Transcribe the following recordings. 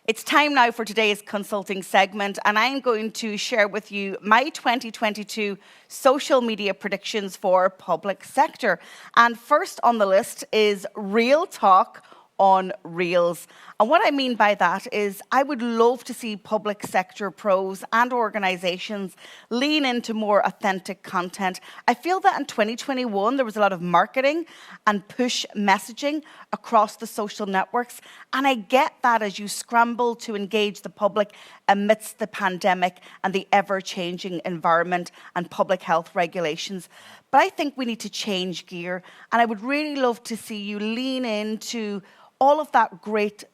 It's time now for today's consulting segment, and I'm going to share with you my 2022 social media predictions for public sector. And first on the list is Real Talk on Reels. And what I mean by that is I would love to see public sector pros and organisations lean into more authentic content. I feel that in 2021 there was a lot of marketing and push messaging across the social networks, and I get that as you scramble to engage the public amidst the pandemic and the ever-changing environment and public health regulations. But I think we need to change gear, and I would really love to see you lean into all of that great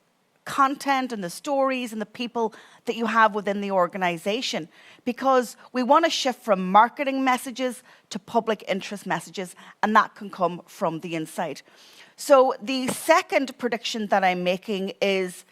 content and the stories and the people that you have within the organization, because we want to shift from marketing messages to public interest messages, and that can come from the inside. So the second prediction that I'm making is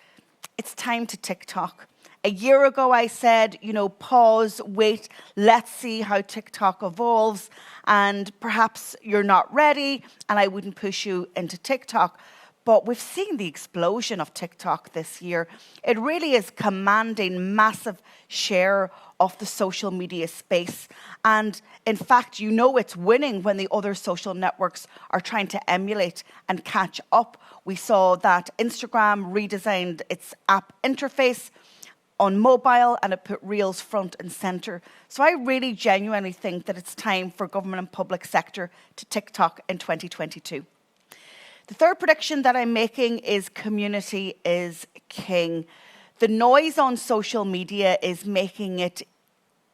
it's time to TikTok. A year ago, I said, pause, wait, let's see how TikTok evolves, and perhaps you're not ready, and I wouldn't push you into TikTok. But we've seen the explosion of TikTok this year. It really is commanding massive share of the social media space. And in fact, it's winning when the other social networks are trying to emulate and catch up. We saw that Instagram redesigned its app interface on mobile, and it put Reels front and center. So I really genuinely think that it's time for government and public sector to TikTok in 2022. The third prediction that I'm making is community is king. The noise on social media is making it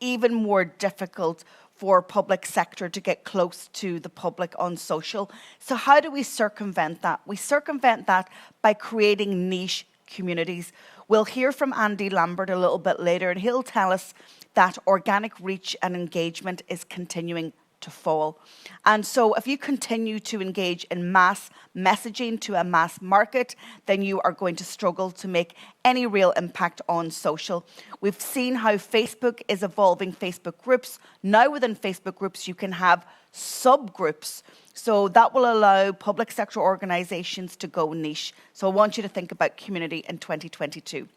even more difficult for public sector to get close to the public on social. So how do we circumvent that? We circumvent that by creating niche communities. We'll hear from Andy Lambert a little bit later, and he'll tell us that organic reach and engagement is continuing to fall. And so if you continue to engage in mass messaging to a mass market, then you are going to struggle to make any real impact on social. We've seen how Facebook is evolving Facebook groups. Now within Facebook groups, you can have subgroups. So that will allow public sector organizations to go niche. So I want you to think about community in 2022.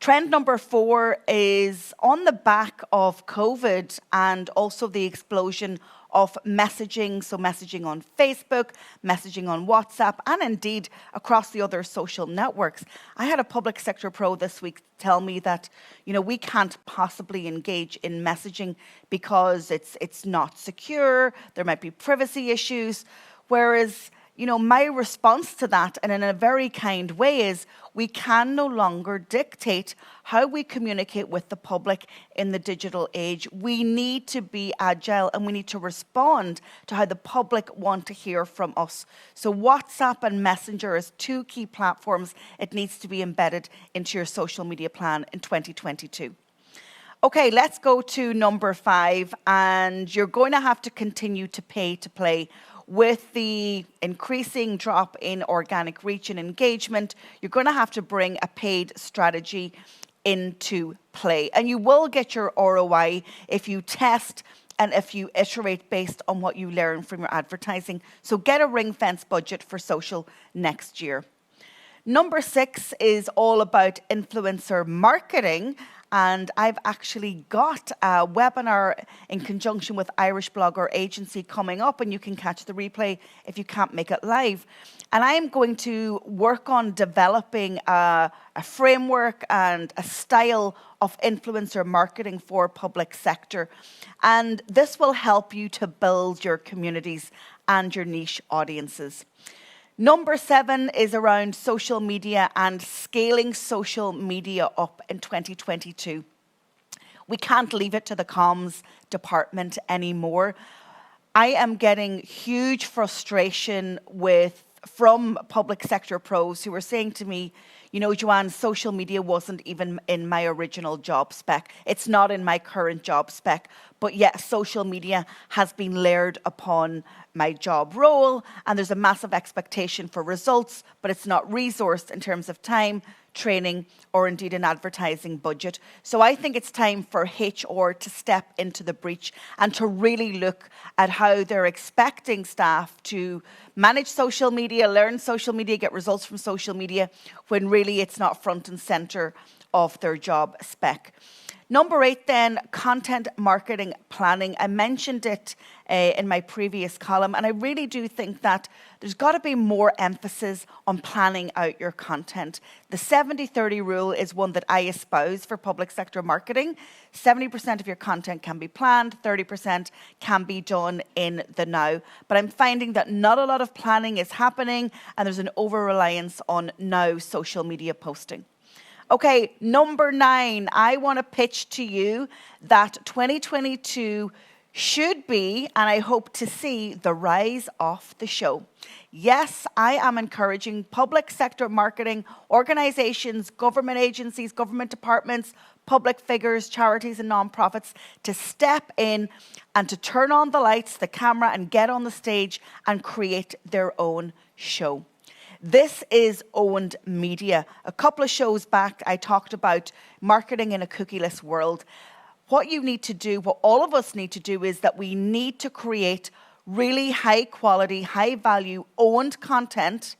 Trend number 4 is on the back of COVID and also the explosion of messaging, so messaging on Facebook, messaging on WhatsApp, and indeed across the other social networks. I had a public sector pro this week tell me that, we can't possibly engage in messaging because it's not secure, there might be privacy issues, whereas my response to that, and in a very kind way, is we can no longer dictate how we communicate with the public in the digital age. We need to be agile, and we need to respond to how the public want to hear from us. So WhatsApp and Messenger as 2 key platforms. It needs to be embedded into your social media plan in 2022. Okay, let's go to number 5, and you're going to have to continue to pay to play. With the increasing drop in organic reach and engagement, you're going to have to bring a paid strategy into play. And you will get your ROI if you test and if you iterate based on what you learn from your advertising. So get a ring-fence budget for social next year. Number 6 is all about influencer marketing. And I've actually got a webinar in conjunction with Irish Blogger Agency coming up, and you can catch the replay if you can't make it live. And I am going to work on developing a framework and a style of influencer marketing for public sector. And this will help you to build your communities and your niche audiences. Number 7 is around social media and scaling social media up in 2022. We can't leave it to the comms department anymore. I am getting huge frustration from public sector pros who are saying to me, Joanne, social media wasn't even in my original job spec. It's not in my current job spec. But yet social media has been layered upon my job role, and there's a massive expectation for results, but it's not resourced in terms of time training, or indeed an advertising budget. So I think it's time for HR to step into the breach and to really look at how they're expecting staff to manage social media, learn social media, get results from social media, when really it's not front and center of their job spec. Number 8 then, content marketing planning. I mentioned it in my previous column, and I really do think that there's got to be more emphasis on planning out your content. The 70-30 rule is one that I espouse for public sector marketing. 70% of your content can be planned, 30% can be done in the now. But I'm finding that not a lot of planning is happening, and there's an over-reliance on now social media posting. Okay, number 9, I want to pitch to you that 2022 should be, and I hope to see, the rise of the show. Yes, I am encouraging public sector marketing organizations, government agencies, government departments, public figures, charities and nonprofits to step in and to turn on the lights, the camera, and get on the stage and create their own show. This is owned media. A couple of shows back, I talked about marketing in a cookieless world. What you need to do, what all of us need to do, is that we need to create really high quality, high value, owned content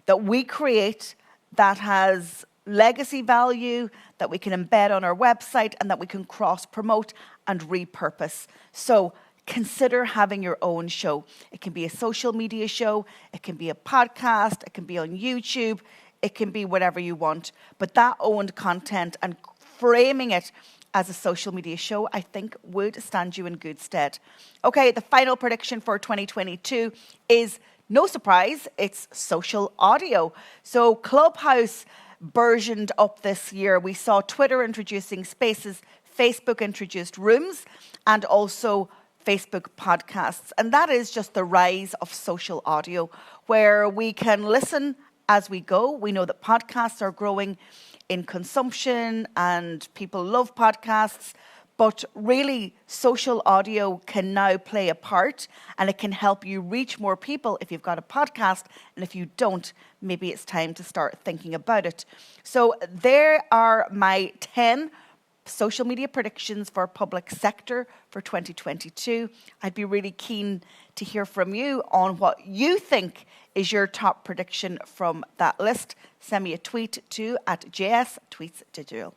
that we create that has legacy value, that we can embed on our website, and that we can cross promote and repurpose. So consider having your own show. It can be a social media show, it can be a podcast, it can be on YouTube, it can be whatever you want. But that owned content and framing it as a social media show, I think would stand you in good stead. Okay, the final prediction for 2022 is, no surprise, it's social audio. So Clubhouse versioned up this year. We saw Twitter introducing Spaces, Facebook introduced Rooms, and also Facebook podcasts. And that is just the rise of social audio, where we can listen as we go. We know that podcasts are growing in consumption and people love podcasts, but really social audio can now play a part, and it can help you reach more people if you've got a podcast, and if you don't, maybe it's time to start thinking about it. So there are my 10 social media predictions for public sector for 2022. I'd be really keen to hear from you on what you think is your top prediction from that list. Send me a tweet to @JS Tweets Digital.